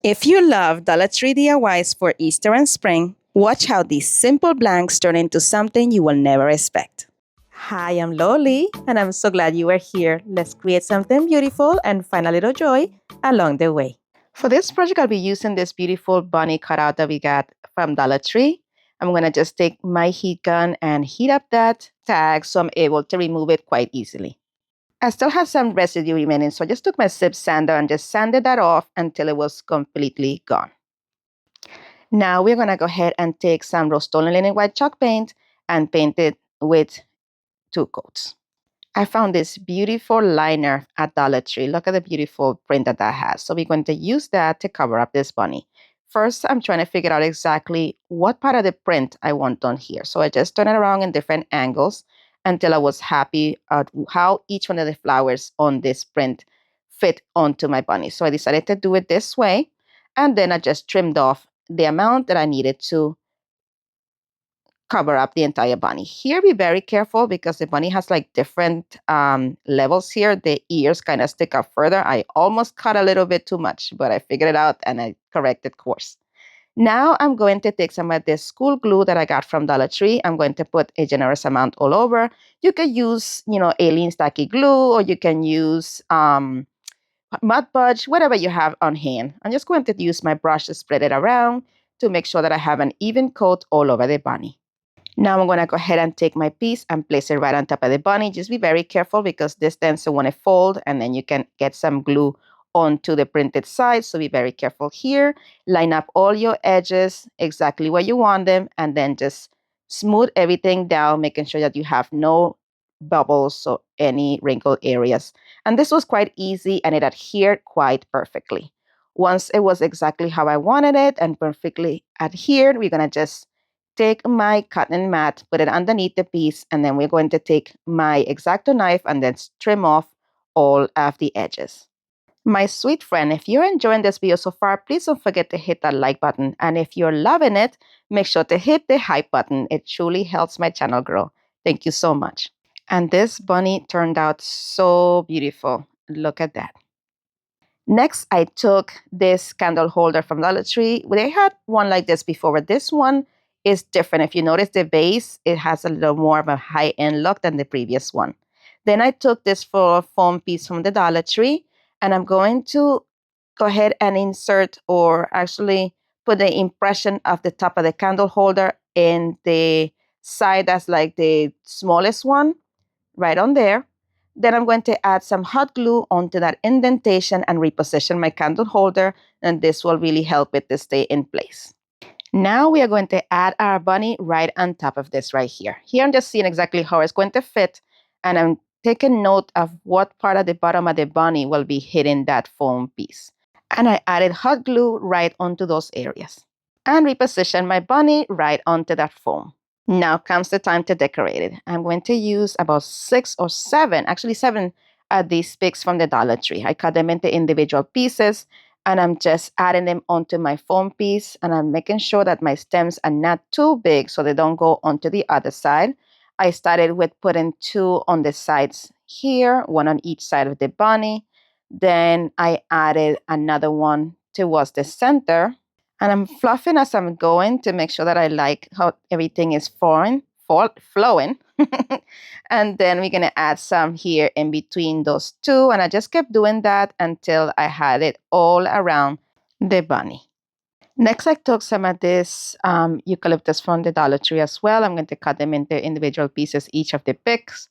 If you love Dollar Tree DIYs for Easter and spring, watch how these simple blanks turn into something you will never expect. Hi, I'm Loli, and I'm so glad you are here. Let's create something beautiful and find a little joy along the way. For this project, I'll be using this beautiful bunny cutout that we got from Dollar Tree. I'm going to just take my heat gun and heat up that tag so I'm able to remove it quite easily. I still have some residue remaining, so I just took my zip sander and just sanded that off until it was completely gone. Now we're going to go ahead and take some Rust-Oleum Linen White Chalk paint and paint it with 2 coats. I found this beautiful liner at Dollar Tree. Look at the beautiful print that has. So we're going to use that to cover up this bunny. First, I'm trying to figure out exactly what part of the print I want on here. So I just turn it around in different angles until I was happy at how each one of the flowers on this print fit onto my bunny. So I decided to do it this way. And then I just trimmed off the amount that I needed to cover up the entire bunny. Here, be very careful because the bunny has like different levels here. The ears kind of stick up further. I almost cut a little bit too much, but I figured it out and I corrected course. Now I'm going to take some of this school glue that I got from Dollar Tree. I'm going to put a generous amount all over. You can use, Aleene's Tacky Glue, or you can use Mud Podge, whatever you have on hand. I'm just going to use my brush to spread it around to make sure that I have an even coat all over the bunny. Now I'm going to go ahead and take my piece and place it right on top of the bunny. Just be very careful because this tends to want to fold and then you can get some glue onto the printed side. So be very careful here. Line up all your edges exactly where you want them and then just smooth everything down, making sure that you have no bubbles or any wrinkled areas. And this was quite easy and it adhered quite perfectly. Once it was exactly how I wanted it and perfectly adhered, we're going to just take my cotton mat, put it underneath the piece, and then we're going to take my X-Acto knife and then trim off all of the edges. My sweet friend, if you're enjoying this video so far, please don't forget to hit that like button. And if you're loving it, make sure to hit the hype button. It truly helps my channel grow. Thank you so much. And this bunny turned out so beautiful. Look at that. Next, I took this candle holder from Dollar Tree. They had one like this before, but this one is different. If you notice the base, it has a little more of a high-end look than the previous one. Then I took this for foam piece from the Dollar Tree, and I'm going to go ahead and insert or actually put the impression of the top of the candle holder in the side that's like the smallest one, right on there. Then I'm going to add some hot glue onto that indentation and reposition my candle holder, and this will really help it to stay in place. Now we are going to add our bunny right on top of this right here. Here I'm just seeing exactly how it's going to fit, and I'm taking note of what part of the bottom of the bunny will be hitting that foam piece. And I added hot glue right onto those areas and reposition my bunny right onto that foam. Now comes the time to decorate it. I'm going to use about 6 or 7, actually 7 of these sticks from the Dollar Tree. I cut them into individual pieces and I'm just adding them onto my foam piece, and I'm making sure that my stems are not too big so they don't go onto the other side. I started with putting 2 on the sides here, 1 on each side of the bunny. Then I added another one towards the center. And I'm fluffing as I'm going to make sure that I like how everything is flowing. And then we're going to add some here in between those 2. And I just kept doing that until I had it all around the bunny. Next, I took some of this eucalyptus from the Dollar Tree as well. I'm going to cut them into individual pieces, each of the picks.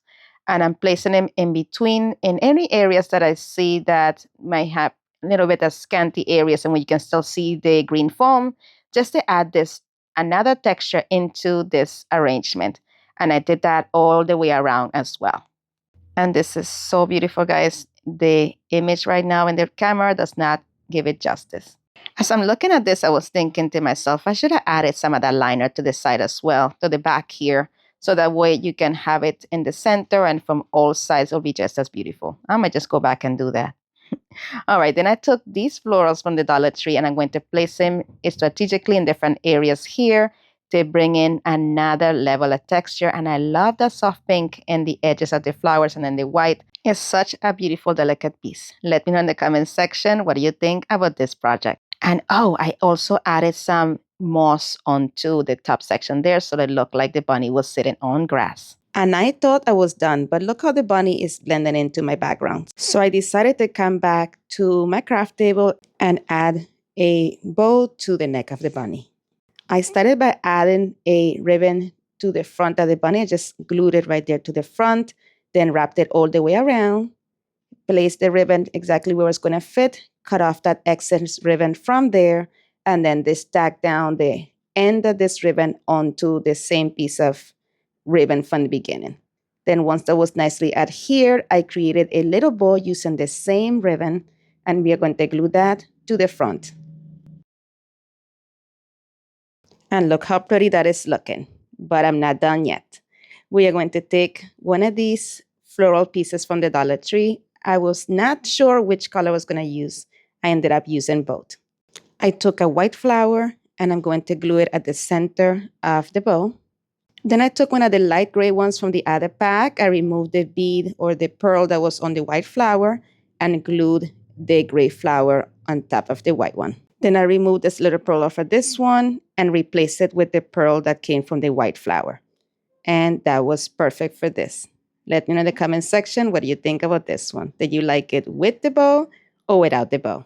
And I'm placing them in between in any areas that I see that might have a little bit of scanty areas and where you can still see the green foam, just to add this another texture into this arrangement. And I did that all the way around as well. And this is so beautiful, guys. The image right now in the camera does not give it justice. As I'm looking at this, I was thinking to myself, I should have added some of that liner to the side as well, to the back here. So that way you can have it in the center and from all sides it'll be just as beautiful. I might just go back and do that. All right, then I took these florals from the Dollar Tree and I'm going to place them strategically in different areas here to bring in another level of texture. And I love the soft pink in the edges of the flowers, and then the white is such a beautiful, delicate piece. Let me know in the comment section, what do you think about this project? And oh, I also added some moss onto the top section there so that it looked like the bunny was sitting on grass. And I thought I was done, but look how the bunny is blending into my background. So I decided to come back to my craft table and add a bow to the neck of the bunny. I started by adding a ribbon to the front of the bunny. I just glued it right there to the front, then wrapped it all the way around, placed the ribbon exactly where it's going to fit, cut off that excess ribbon from there, and then they stack down the end of this ribbon onto the same piece of ribbon from the beginning. Then once that was nicely adhered, I created a little bow using the same ribbon, and we are going to glue that to the front. And look how pretty that is looking, but I'm not done yet. We are going to take one of these floral pieces from the Dollar Tree. I was not sure which color I was going to use. I ended up using both. I took a white flower and I'm going to glue it at the center of the bow. Then I took one of the light gray ones from the other pack. I removed the bead or the pearl that was on the white flower and glued the gray flower on top of the white one. Then I removed this little pearl off of this one and replaced it with the pearl that came from the white flower. And that was perfect for this. Let me know in the comment section what do you think about this one. Did you like it with the bow or without the bow?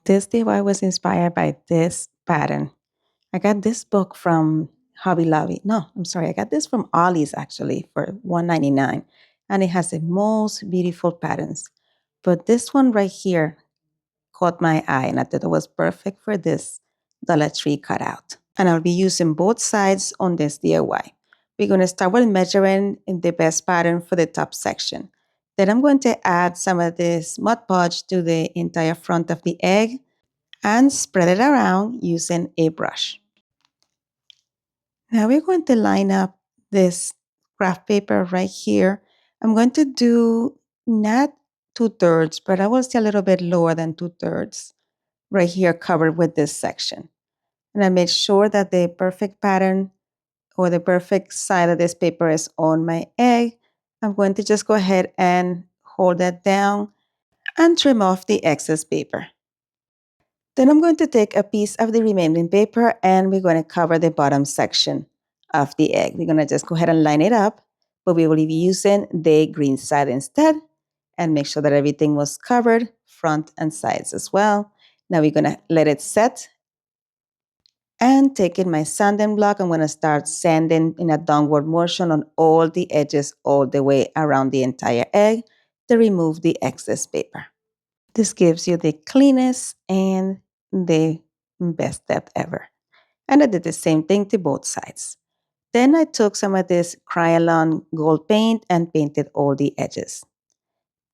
This DIY was inspired by this pattern. I got this book from Hobby Lobby. No, I'm sorry. I got this from Ollie's actually for $1.99. And it has the most beautiful patterns. But this one right here caught my eye and I thought it was perfect for this Dollar Tree cutout. And I'll be using both sides on this DIY. We're going to start with measuring in the best pattern for the top section. Then I'm going to add some of this Mod Podge to the entire front of the egg and spread it around using a brush. Now we're going to line up this craft paper right here. I'm going to do not 2/3, but I will stay a little bit lower than 2/3 right here covered with this section. And I made sure that the perfect pattern or the perfect side of this paper is on my egg. I'm going to just go ahead and hold that down and trim off the excess paper. Then I'm going to take a piece of the remaining paper and we're going to cover the bottom section of the egg. We're going to just go ahead and line it up, but we will be using the green side instead and make sure that everything was covered, front and sides as well. Now we're going to let it set and taking my sanding block, I'm going to start sanding in a downward motion on all the edges all the way around the entire egg to remove the excess paper. This gives you the cleanest and the best depth ever. And I did the same thing to both sides. Then I took some of this Krylon gold paint and painted all the edges.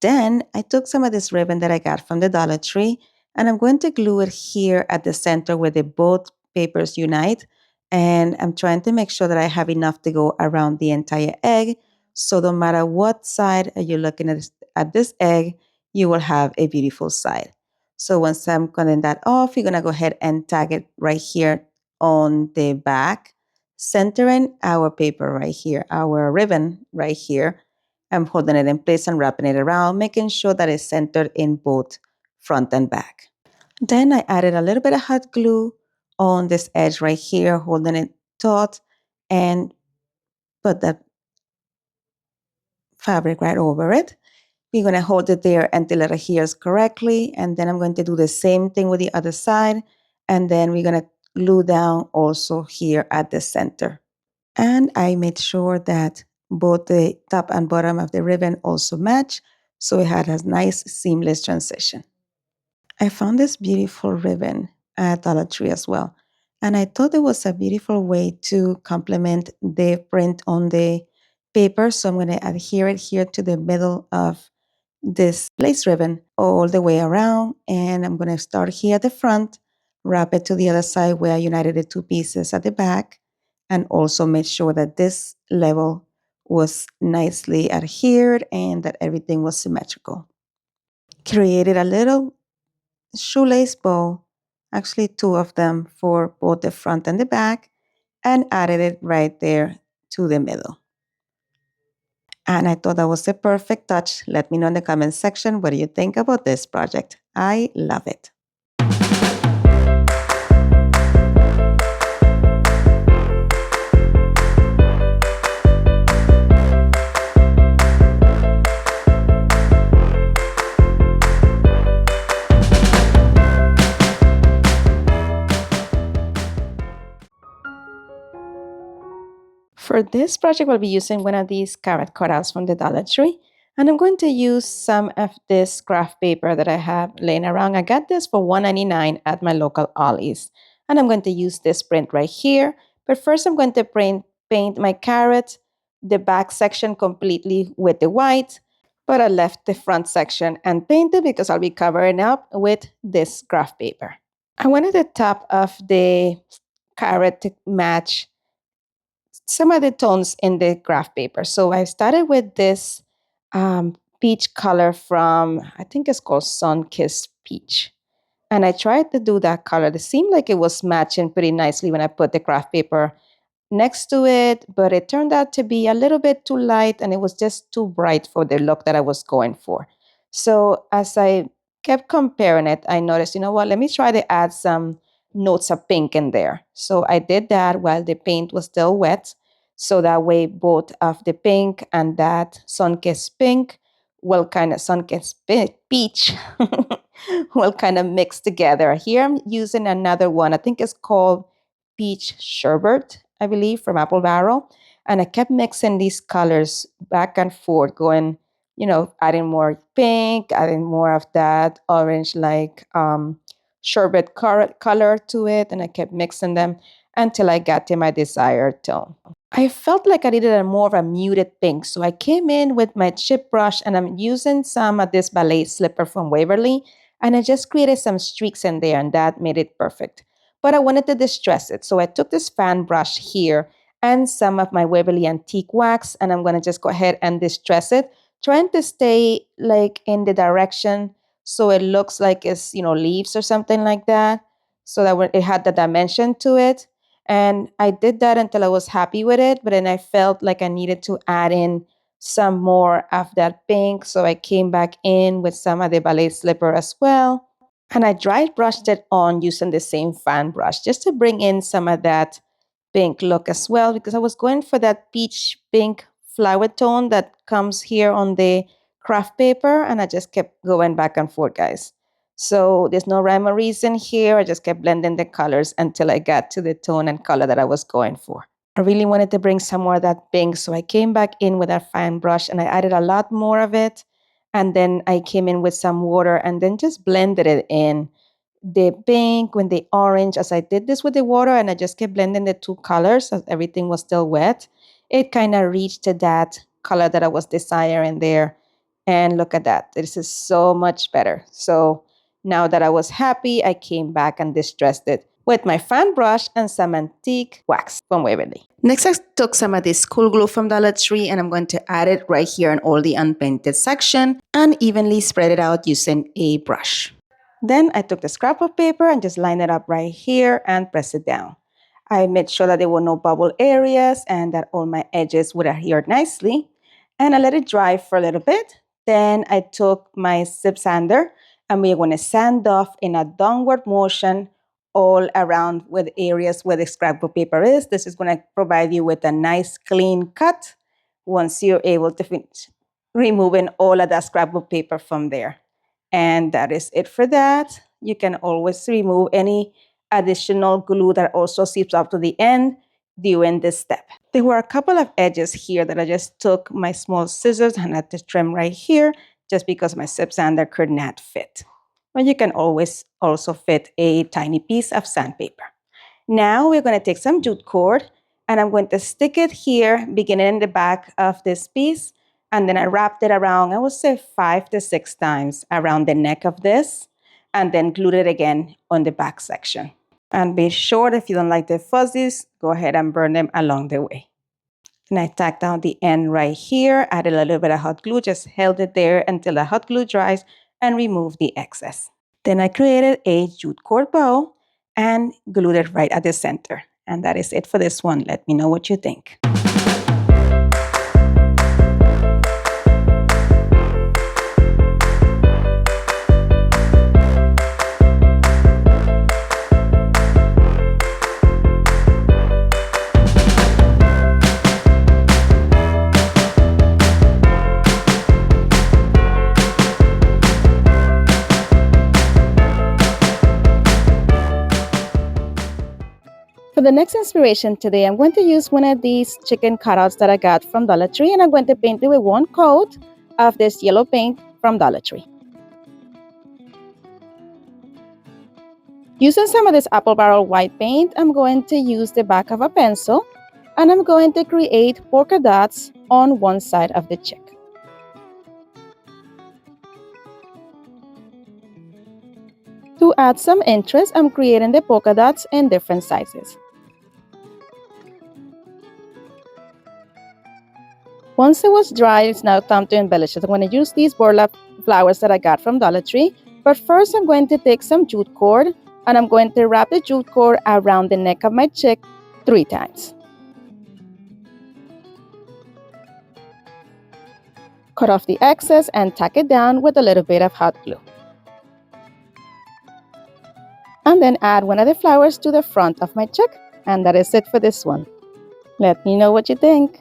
Then I took some of this ribbon that I got from the Dollar Tree and I'm going to glue it here at the center where the both papers unite. And I'm trying to make sure that I have enough to go around the entire egg. So no matter what side you're looking at this egg, you will have a beautiful side. So once I'm cutting that off, you're going to go ahead and tag it right here on the back, centering our paper right here, our ribbon right here. I'm holding it in place and wrapping it around, making sure that it's centered in both front and back. Then I added a little bit of hot glue on this edge right here, holding it taut, and put that fabric right over it. We're going to hold it there until it adheres correctly, and then I'm going to do the same thing with the other side, and then we're going to glue down also here at the center. And I made sure that both the top and bottom of the ribbon also match, so it had a nice seamless transition. I found this beautiful ribbon at Dollar Tree as well. And I thought it was a beautiful way to complement the print on the paper. So I'm going to adhere it here to the middle of this lace ribbon all the way around. And I'm going to start here at the front, wrap it to the other side where I united the two pieces at the back, and also make sure that this level was nicely adhered and that everything was symmetrical. Created a little shoelace bow, actually two of them for both the front and the back, and added it right there to the middle. And I thought that was the perfect touch. Let me know in the comment section what do you think about this project. I love it. For this project, I'll be using one of these carrot cutouts from the Dollar Tree. And I'm going to use some of this craft paper that I have laying around. I got this for $1.99 at my local Ollie's. And I'm going to use this print right here. But first, I'm going to paint my carrot, the back section completely with the white. But I left the front section unpainted because I'll be covering up with this craft paper. I wanted the top of the carrot to match some of the tones in the graph paper. So I started with this peach color from, I think it's called Sun Kissed Peach. And I tried to do that color. It seemed like it was matching pretty nicely when I put the craft paper next to it, but it turned out to be a little bit too light and it was just too bright for the look that I was going for. So as I kept comparing it, I noticed, you know what, let me try to add some notes of pink in there. So I did that while the paint was still wet. So that way both of the pink and that sun-kissed pink will kind of sun-kissed peach will kind of mix together. Here I'm using another one. I think it's called Peach Sherbet, I believe, from Apple Barrel. And I kept mixing these colors back and forth, going, adding more pink, adding more of that orange, like sherbet color to it. And I kept mixing them until I got to my desired tone. I felt like I needed a more of a muted pink. So I came in with my chip brush and I'm using some of this ballet slipper from Waverly. And I just created some streaks in there and that made it perfect. But I wanted to distress it. So I took this fan brush here and some of my Waverly Antique Wax, and I'm going to just go ahead and distress it, trying to stay like in the direction so it looks like it's, leaves or something like that, so that it had the dimension to it. And I did that until I was happy with it, but then I felt like I needed to add in some more of that pink. So I came back in with some of the ballet slipper as well. And I dry brushed it on using the same fan brush just to bring in some of that pink look as well, because I was going for that peach pink flower tone that comes here on the craft paper. And I just kept going back and forth, guys. So there's no rhyme or reason here. I just kept blending the colors until I got to the tone and color that I was going for. I really wanted to bring some more of that pink. So I came back in with a fan brush and I added a lot more of it. And then I came in with some water and then just blended it in. The pink with the orange, as I did this with the water and I just kept blending the two colors as everything was still wet, it kind of reached to that color that I was desiring there. And look at that. This is so much better. So now that I was happy, I came back and distressed it with my fan brush and some antique wax from Waverly. Next, I took some of this cool glue from Dollar Tree and I'm going to add it right here in all the unpainted section and evenly spread it out using a brush. Then I took the scrap of paper and just lined it up right here and press it down. I made sure that there were no bubble areas and that all my edges would adhere nicely. And I let it dry for a little bit. Then I took my zip sander and we're going to sand off in a downward motion all around with areas where the scrapbook paper is. This is going to provide you with a nice clean cut once you're able to finish removing all of that scrapbook paper from there. And that is it for that. You can always remove any additional glue that also seeps up to the end during this step. There were a couple of edges here that I just took my small scissors and had to trim right here just because my zip sander could not fit. But you can always also fit a tiny piece of sandpaper. Now we're going to take some jute cord and I'm going to stick it here, beginning in the back of this piece. And then I wrapped it around, I would say 5 to 6 times around the neck of this, and then glued it again on the back section. And be sure if you don't like the fuzzies, go ahead and burn them along the way. Then I tacked down the end right here, added a little bit of hot glue, just held it there until the hot glue dries and removed the excess. Then I created a jute cord bow and glued it right at the center. And that is it for this one. Let me know what you think. For the next inspiration today, I'm going to use one of these chicken cutouts that I got from Dollar Tree, and I'm going to paint it with one coat of this yellow paint from Dollar Tree. Using some of this apple barrel white paint, I'm going to use the back of a pencil, and I'm going to create polka dots on one side of the chick. To add some interest, I'm creating the polka dots in different sizes. Once it was dry, it's now time to embellish it. I'm going to use these burlap flowers that I got from Dollar Tree. But first, I'm going to take some jute cord and I'm going to wrap the jute cord around the neck of my chick 3 times. Cut off the excess and tack it down with a little bit of hot glue. And then add one of the flowers to the front of my chick. And that is it for this one. Let me know what you think.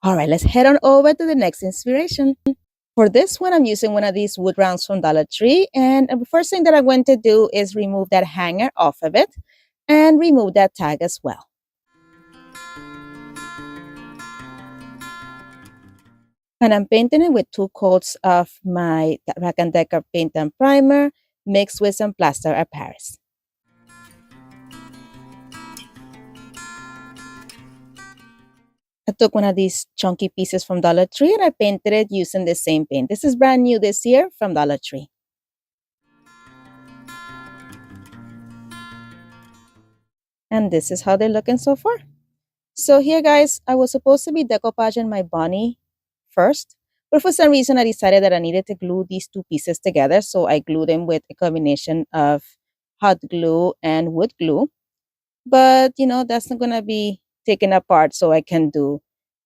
All right, let's head on over to the next inspiration. For this one, I'm using one of these wood rounds from Dollar Tree. And the first thing that I'm going to do is remove that hanger off of it and remove that tag as well. And I'm painting it with 2 coats of my Rack & Decker paint and primer mixed with some plaster of Paris. I took one of these chunky pieces from Dollar Tree and I painted it using the same paint. This is brand new this year from Dollar Tree. And this is how they're looking so far. So here, guys, I was supposed to be decoupaging my bunny first, but for some reason I decided that I needed to glue these 2 pieces together. So I glued them with a combination of hot glue and wood glue. But, that's not going to be taken apart so I can do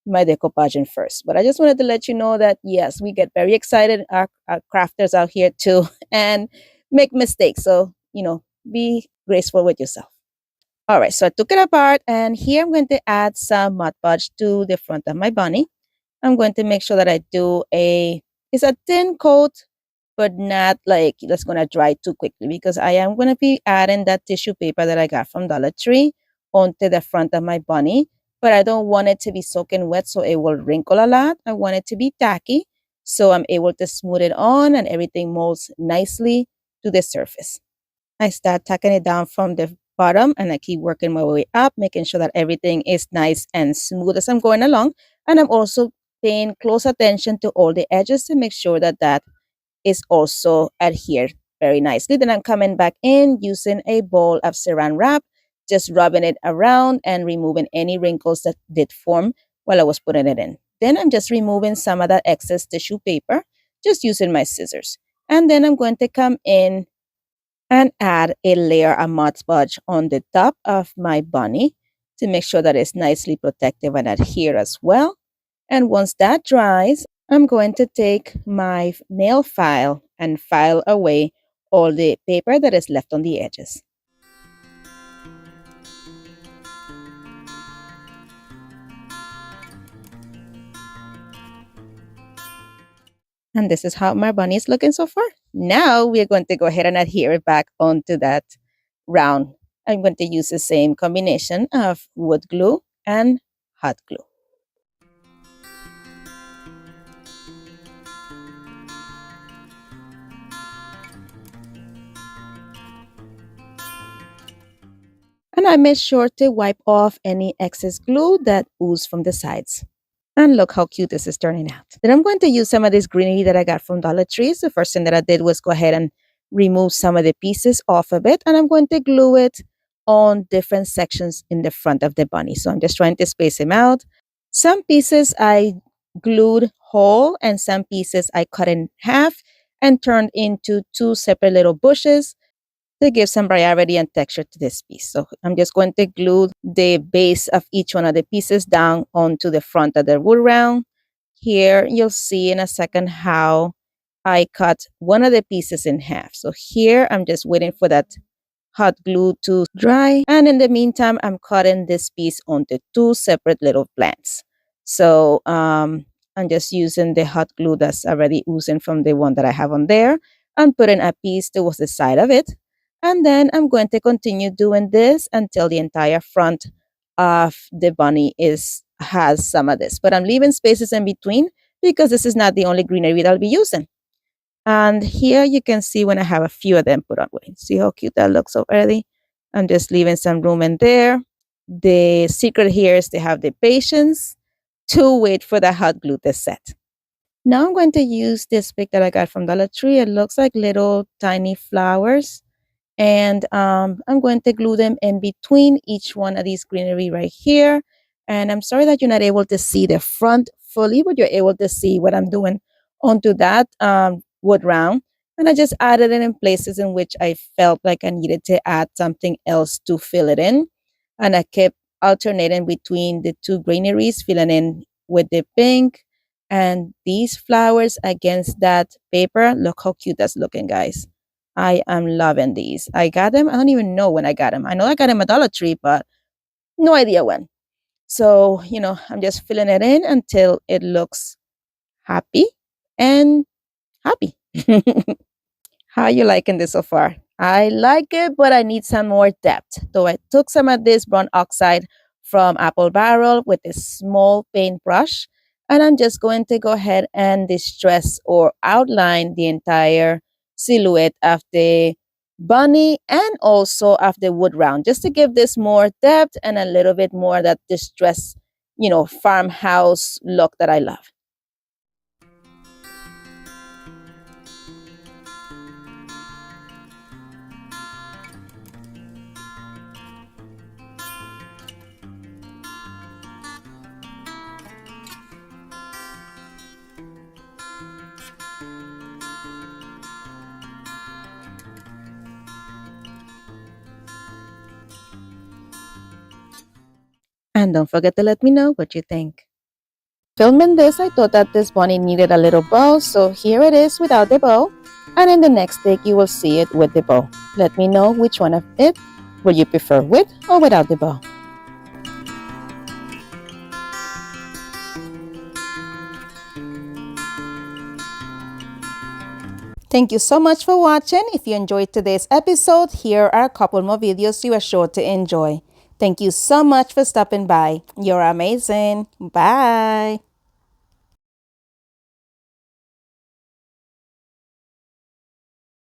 my decoupaging first. But I just wanted to let you know that, yes, we get very excited, our crafters out here too, and make mistakes. So, be graceful with yourself. All right, so I took it apart, and here I'm going to add some Mod Podge to the front of my bunny. I'm going to make sure that I do it's a thin coat, but not like that's going to dry too quickly because I am going to be adding that tissue paper that I got from Dollar Tree onto the front of my bunny, but I don't want it to be soaking wet so it will wrinkle a lot. I want it to be tacky so I'm able to smooth it on and everything molds nicely to the surface. I start tacking it down from the bottom and I keep working my way up, making sure that everything is nice and smooth as I'm going along. And I'm also paying close attention to all the edges to make sure that that is also adhered very nicely. Then I'm coming back in using a bowl of saran wrap, just rubbing it around and removing any wrinkles that did form while I was putting it in. Then I'm just removing some of that excess tissue paper, just using my scissors. And then I'm going to come in and add a layer of Mod Podge on the top of my bunny to make sure that it's nicely protective and adhere as well. And once that dries, I'm going to take my nail file and file away all the paper that is left on the edges. And this is how my bunny is looking so far. Now we're going to go ahead and adhere it back onto that round. I'm going to use the same combination of wood glue and hot glue. And I made sure to wipe off any excess glue that oozed from the sides. And look how cute this is turning out. Then I'm going to use some of this greenery that I got from Dollar Tree. So the first thing that I did was go ahead and remove some of the pieces off of it. And I'm going to glue it on different sections in the front of the bunny. So I'm just trying to space them out. Some pieces I glued whole and some pieces I cut in half and turned into two separate little bushes to give some variety and texture to this piece. So I'm just going to glue the base of each one of the pieces down onto the front of the wood round. Here you'll see in a second how I cut one of the pieces in half. So here I'm just waiting for that hot glue to dry. And in the meantime, I'm cutting this piece onto two separate little plants. So I'm just using the hot glue that's already oozing from the one that I have on there and putting a piece towards the side of it. And then I'm going to continue doing this until the entire front of the bunny has some of this. But I'm leaving spaces in between because this is not the only greenery that I'll be using. And here you can see when I have a few of them put on. Wait, see how cute that looks so early? I'm just leaving some room in there. The secret here is to have the patience to wait for the hot glue to set. Now I'm going to use this pick that I got from Dollar Tree. It looks like little tiny flowers. And I'm going to glue them in between each one of these greenery right here. And I'm sorry that you're not able to see the front fully, but you're able to see what I'm doing onto that wood round. And I just added it in places in which I felt like I needed to add something else to fill it in. And I kept alternating between the two greeneries, filling in with the pink and these flowers against that paper. Look how cute that's looking, guys. I am loving these. I got them. I don't even know when I got them. I know I got them at Dollar Tree, but no idea when. So, I'm just filling it in until it looks happy and happy. How are you liking this so far? I like it, but I need some more depth. So I took some of this brown oxide from Apple Barrel with a small paintbrush, and I'm just going to go ahead and distress or outline the entire silhouette of the bunny and also of the wood round, just to give this more depth and a little bit more that distress, farmhouse look that I love. And don't forget to let me know what you think. Filming this, I thought that this bunny needed a little bow, so here it is without the bow. And in the next take, you will see it with the bow. Let me know which one of it will you prefer, with or without the bow. Thank you so much for watching. If you enjoyed today's episode, here are a couple more videos you are sure to enjoy. Thank you so much for stopping by. You're amazing. Bye.